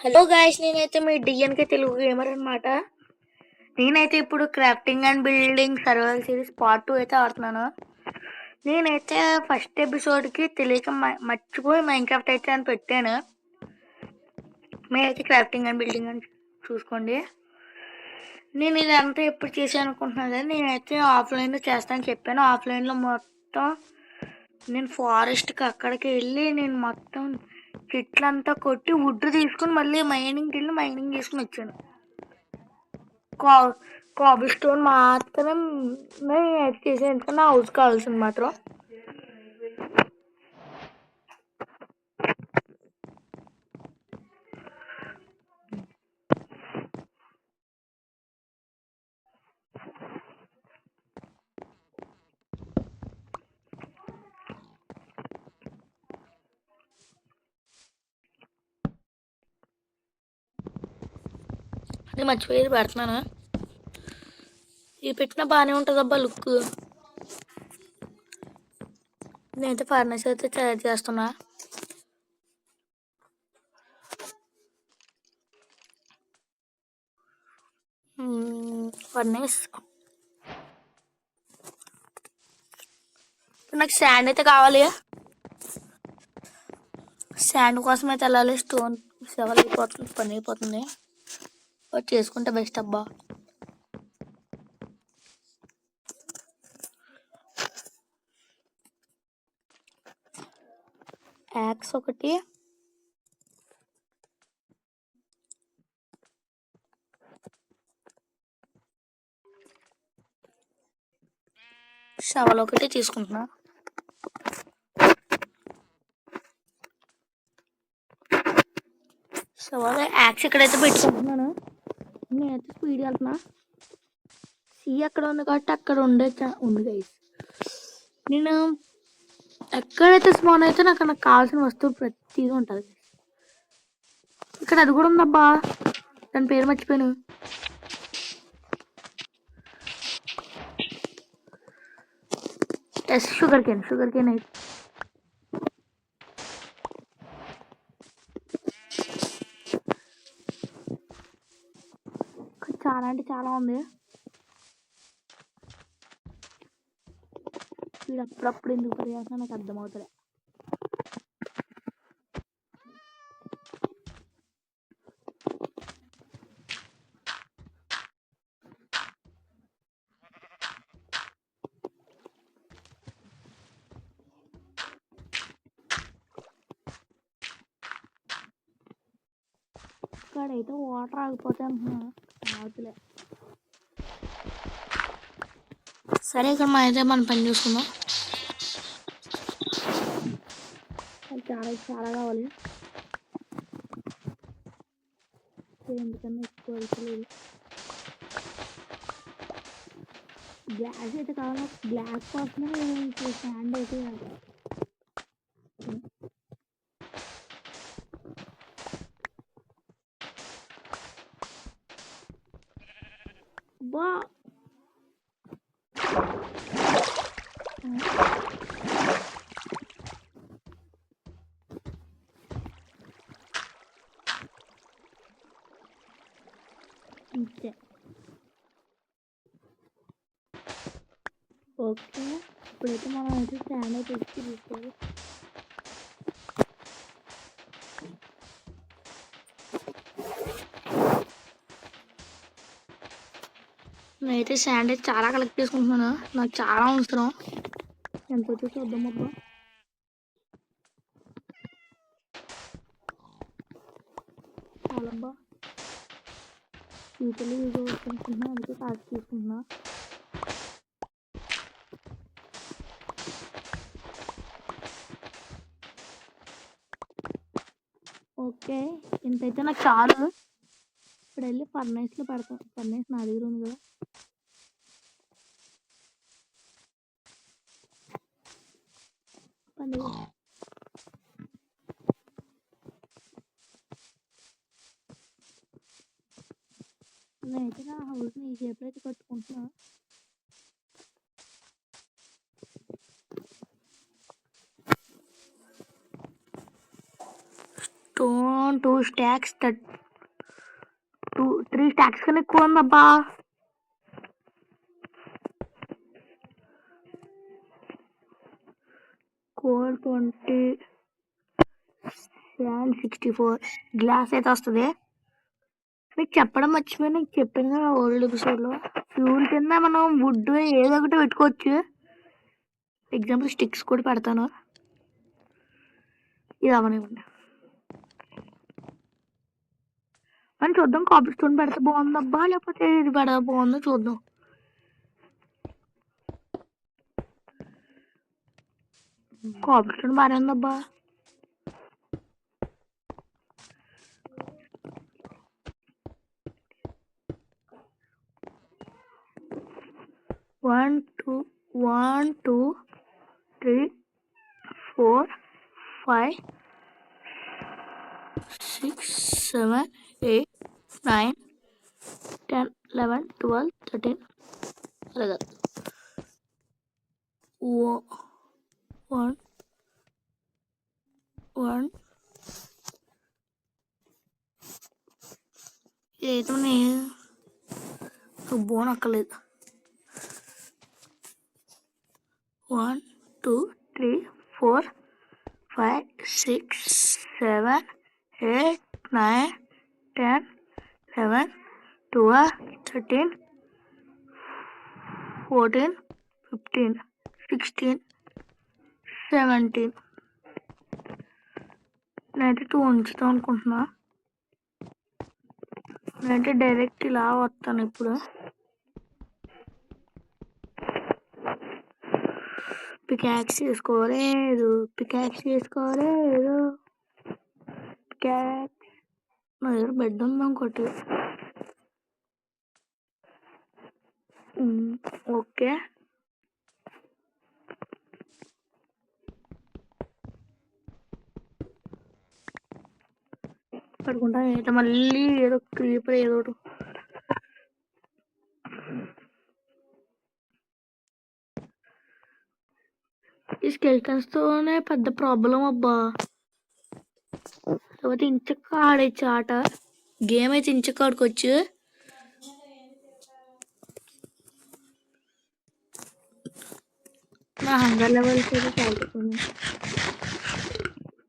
Hello guys, నేనైతే మీ DNK Telugu gamer అనమాట. నేనైతే ఇప్పుడు crafting and building survival series part 2 అయితే ఆడుతున్నాను. నేనైతే ఫస్ట్ ఎపిసోడ్కి తెలియక మర్చిపోయి మైన్క్రాఫ్ట్ అయితే అని పెట్టాను. మీరైతే క్రాఫ్టింగ్ అండ్ బిల్డింగ్ అని చూసుకోండి. నేను ఇదంతా ఎప్పుడు చేసాను అనుకుంటున్నాను కానీ నేనైతే ఆఫ్లైన్లో చేస్తానని చెప్పాను. ఆఫ్లైన్లో మొత్తం నేను ఫారెస్ట్కి అక్కడికి వెళ్ళి నేను మొత్తం చెట్లంతా కొట్టి వుడ్ తీసుకుని మళ్ళీ మైనింగ్కి వెళ్ళి మైనింగ్ చేసుకుని వచ్చాను. కాబుల్ స్టోన్ మాత్రమే చేసాను, ఎందుకంటే హౌస్ కావాల్సింది మాత్రం. అది మర్చిపోయేది పెడుతున్నాను. ఇది పెట్టినా బాగానే ఉంటుంది అబ్బా లుక్. నేనైతే ఫర్నిచర్ అయితే తయారు చేస్తున్నా. ఫర్నేస్ నాకు శాండ్ అయితే కావాలి. శాండ్ కోసం అయితే వెళ్ళాలి. స్టోన్ సెవెల్ అయిపోతుంది, పని అయిపోతుంది. చేసుకుంటే బెస్ట్ అబ్బా. యాక్స్ ఒకటి, షవల్ ఒకటి తీసుకుంటున్నా. షవల్ యాక్స్ ఇక్కడైతే పెట్టుకుంటున్నాను. నేనైతే స్పీడ్ వెళ్తున్నా. సీ అక్కడ ఉంది కాబట్టి అక్కడ ఉంది గైస్. నేను ఎక్కడైతే స్పాన్ అయితే నాకు కావాల్సిన వస్తువు ప్రతిదీ ఉంటుంది. ఇక్కడ అది కూడా ఉందబ్బా, దాని పేరు మర్చిపోయాను. ఎస్, షుగర్ కేన్ అయితే చాలా అంటే చాలా ఉంది. వీడు అప్పుడప్పుడు ఎందుకు పరిగెత్తున్నా నాకు అర్థమవుతుంది. ఇక్కడైతే వాటర్ ఆగిపోతే అంటున్నాను, ఆగుతులే. సరే, ఇక్కడ అయితే మనం పని చూసుకుందాం. చాలా కావాలి, ఎందుకన్నా ఎక్కువ లేదు. గ్లాస్ అయితే కావాలి. గ్లాస్ కోసమే శాండ్ అయితే బా ఇంతే. ఓకే, ఇప్పుడైతే మనం అయితే స్టాండ్ అయితే తీసుకోవాలి. నేనైతే శాండ్ అయితే చాలా కలెక్ట్ చేసుకుంటున్నాను. నాకు చాలా అవసరం. ఎంత వచ్చి చూద్దాం అబ్బా. చాలబ్బా, ఫ్యూచర్లో యూజ్ అవుతుంటున్నా, అందుకే కాస్ట్ తీసుకుంటున్నా. ఓకే, ఇంతైతే నాకు చాలు. ఇప్పుడు వెళ్ళి ఫర్నేస్లో పెడతాం. ఫర్నేస్ నా దగ్గర ఉంది కదా. నేనైతే నా హౌస్ని ఈ షేప్లో అయితే కట్టుకుంటున్నా. స్టోన్ 2 స్టాక్స్ 3 స్టాక్స్ కన్నా ఎక్కువ ఉందబ్బా. కోర్ 20 శాండ్ 64 గ్లాస్ అయితే వస్తుంది. నీకు చెప్పడం మర్చిపోయి నీకు చెప్పాను కదా ఓల్డ్ ఎపిసోడ్లో, ఫ్యూల్ కింద మనం వుడ్ ఏదో ఒకటి పెట్టుకోవచ్చు. ఎగ్జాంపుల్ స్టిక్స్ కూడా పెడతాను. ఇది అవనివ్వండి అని చూద్దాం. కాపీ స్టోన్ పెడితే బాగుందబ్బా లేకపోతే ఇది పెడతా బాగుందో చూద్దాం. కాపీ స్టోన్ బాగానే ఉందబ్బా. One, two, 3, 4, 5, 6, 7, 8, 9, 10, 11, 12, 13. అలాగా 1 ఏదో బోన్ అక్కర్లేదు. 1, 2, 3, 4, 5, 6, 7, 8, 9, 10, 11, 12, 13, 14, 15, 16, 17. నేనైతే 2 ఉంచుతాం అనుకుంటున్నా. నేనైతే డైరెక్ట్ ఇలా వస్తాను ఇప్పుడు. పికాక్స్ చేసుకోలేదు. పికాక్స్ నా దగ్గర బెడ్ ఉంది ఇంకోటి. ఓకే పడుకుంటా. అయితే మళ్ళీ ఏదో క్రీపర్ ఏదో ఒకటి. ఈ స్కెల్టన్స్ తోనే పెద్ద ప్రాబ్లం అబ్బా. లేకపోతే ఇంచక్క ఆడచ్చు ఆట. గేమ్ అయితే ఇంచక్క ఆడుకోవచ్చు. నా హంగర్ లెవెల్స్ అయితే చాలా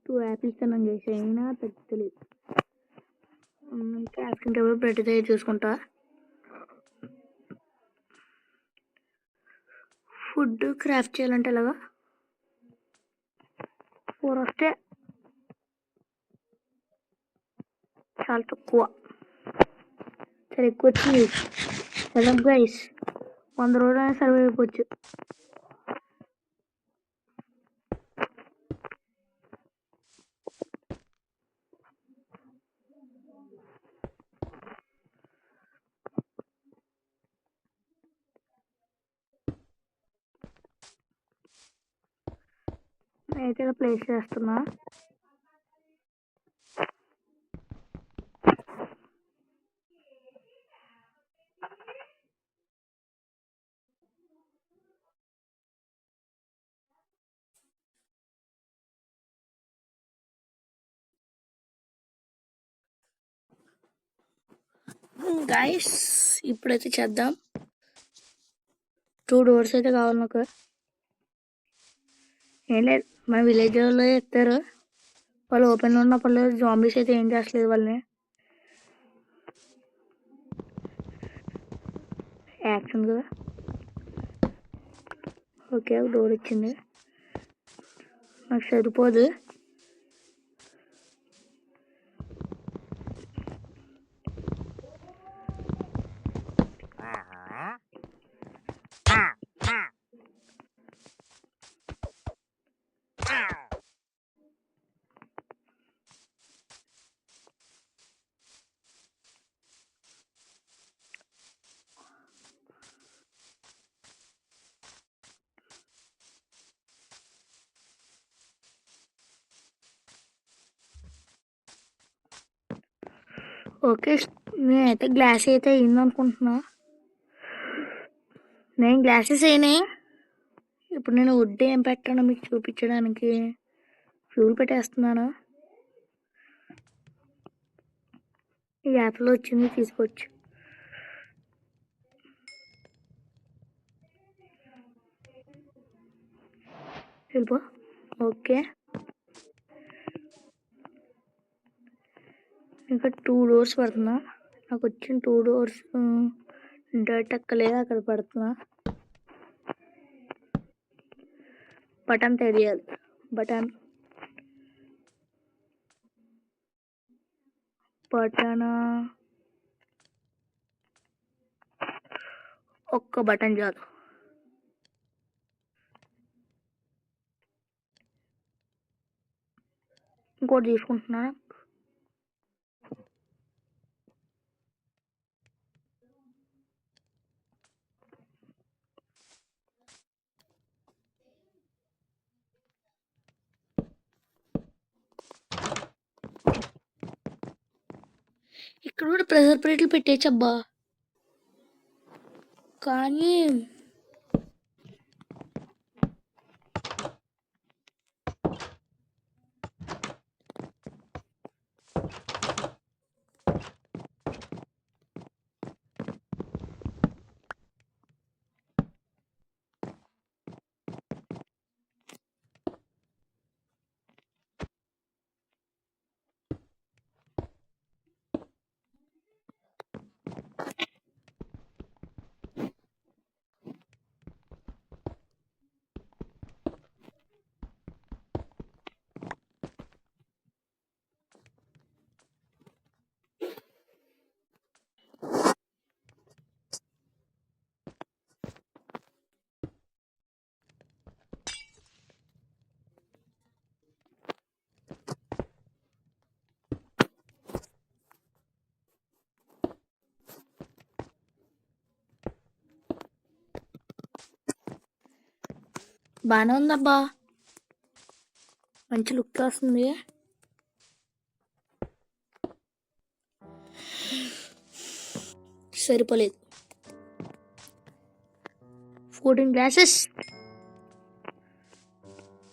2 యాపిల్స్ తిన్నాం చేసి అయినా తగ్గలేదు. క్రాఫ్టింగ్ టేబుల్ పెట్టితే చూసుకుంటా. ఫుడ్ క్రాఫ్ట్ చేయాలంటే ఎలాగా 4 వస్తే చాలా తక్కువ. చాలా ఎక్కువ వచ్చింది. ఎలా గైస్ 100 రోజులైనా సర్వే అయిపోవచ్చు. నేనైతే ఇలా ప్లేస్ చేస్తున్నా. గైస్ ఇప్పుడైతే చేద్దాం. 2 డోర్స్ అయితే కావాలి నాకు. ఏం లేదు మన విలేజ్ వాళ్ళు ఎత్తారు. వాళ్ళు ఓపెన్లో ఉన్నప్పుడు జాంబీస్ అయితే ఏం చేస్తలేదు వాళ్ళని. యాక్షన్ కదా. ఓకే డోర్ ఇచ్చింది. నాకు సరిపోదు. ఓకే నేనైతే గ్లాస్ అయితే అయింది అనుకుంటున్నా. నేను గ్లాసెస్ అయినాయి. ఇప్పుడు నేను వుడ్ ఏం పెట్టానో మీకు చూపించడానికి ఫ్యూల్ పెట్టేస్తున్నాను. ఈ యాప్లో వచ్చింది తీసుకోవచ్చు. వెళ్ళిపో. ఓకే, ఇంకా 2 డోర్స్ పడుతున్నా. నాకు వచ్చిన 2 డోర్స్ డర్ట్ ఎక్కలేదు, అక్కడ పడుతున్నా. బటన్ తెలియాలి. బటన్ ఒక్క బటన్ చాలు. ఇంకోటి తీసుకుంటున్నా. ఇక్కడ కూడా ప్రెషర్ ప్లేట్లు పెట్టేచ్చబ్బా, కానీ బాగానే ఉందబ్బా, మంచి లుక్ వస్తుంది. సరిపోలేదు. 14 గ్లాసెస్,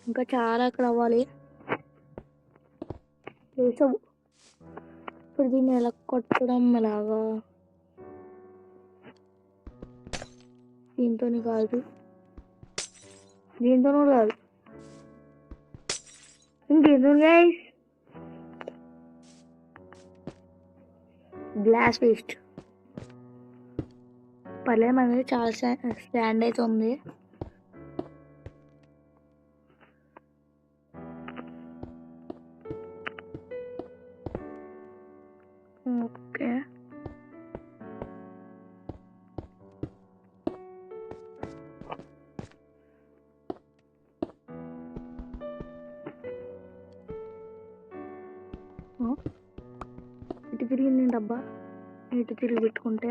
ఇంకా చాలా అక్కడ అవ్వాలి. వేసావు. ఇప్పుడు దీన్ని ఎలా కొట్టడం ఎలాగా? దీంతోనే కాదు, దీంతోనూ కాదు, ఇంకేదో గైస్. Glass waste. పర్లేదు, మనది చాలా స్టాండ్ అయితే ఉంది. ఓకే, ఇటు తిరిగింది డబ్బా, ఇటు తిరిగి పెట్టుకుంటే.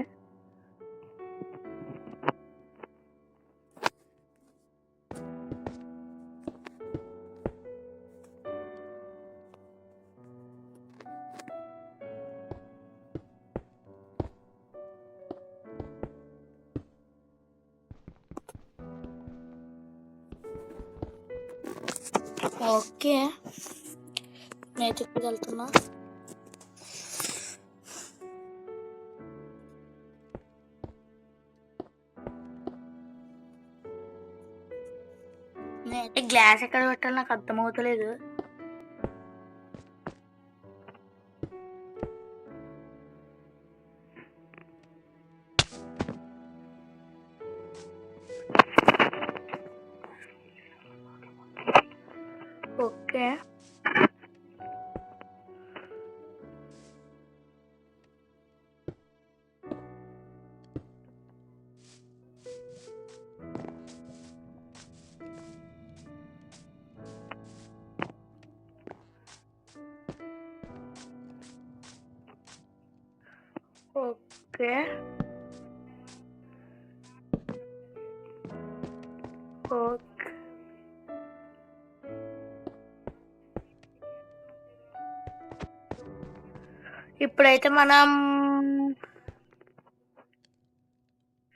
ఓకే, నేను చెప్పగలుగుతున్నా. నేనైతే గ్లాస్ ఎక్కడ పెట్టాలి నాకు అర్థమవుతలేదు. Okay, okay, okay. ఇప్పుడైతే మనం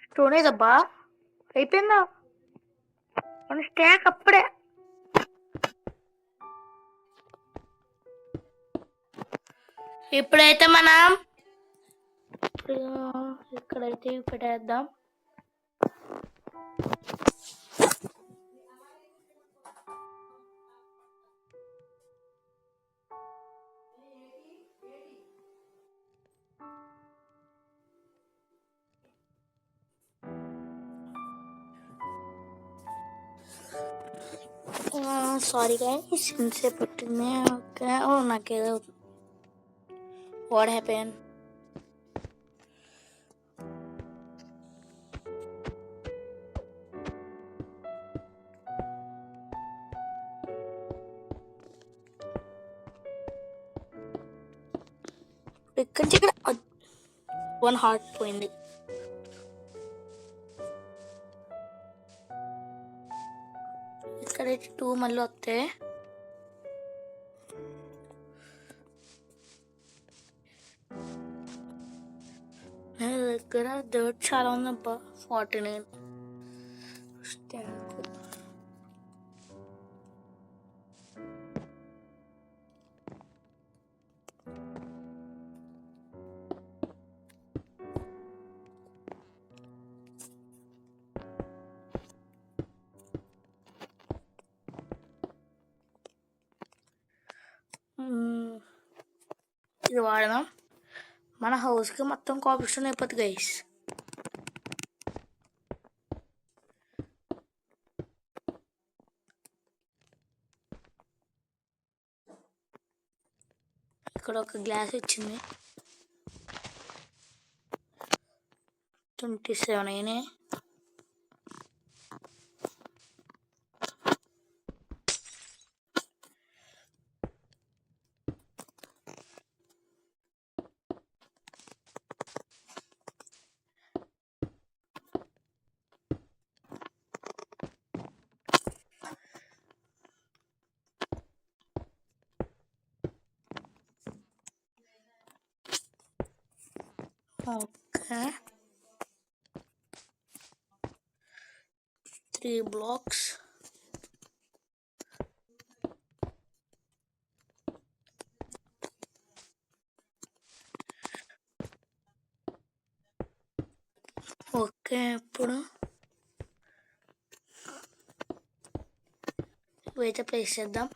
స్టోరేజ్ అబ్బా అయిపోయిందా మన స్టాక్ అప్పుడే. ఇప్పుడైతే మనం ఇక్కడైతే పెట్టేద్దాం. సారీ గైస్, ఇంతసేపు పెట్టింది. ఓకే, నాకేదో వాట్ హ్యాపెన్. ఇక్కడి నుంచి ఇక్కడ 1 హార్ట్ పోయింది. ఇక్కడైతే 2 మళ్ళీ వస్తాయి. నా దగ్గర డర్ట్ చాలా ఉందబ్బా. 49 ఇది వాడదాం. మన హౌస్కి మొత్తం కాపీస్టోన్ అయిపోతుంది గైస్. ఇక్కడ ఒక గ్లాస్ ఇచ్చింది. 27 అయినాయి. Okay, 3 blocks. ఓకే, ఇప్పుడు ఇవైతే ప్లేస్ చేద్దాం.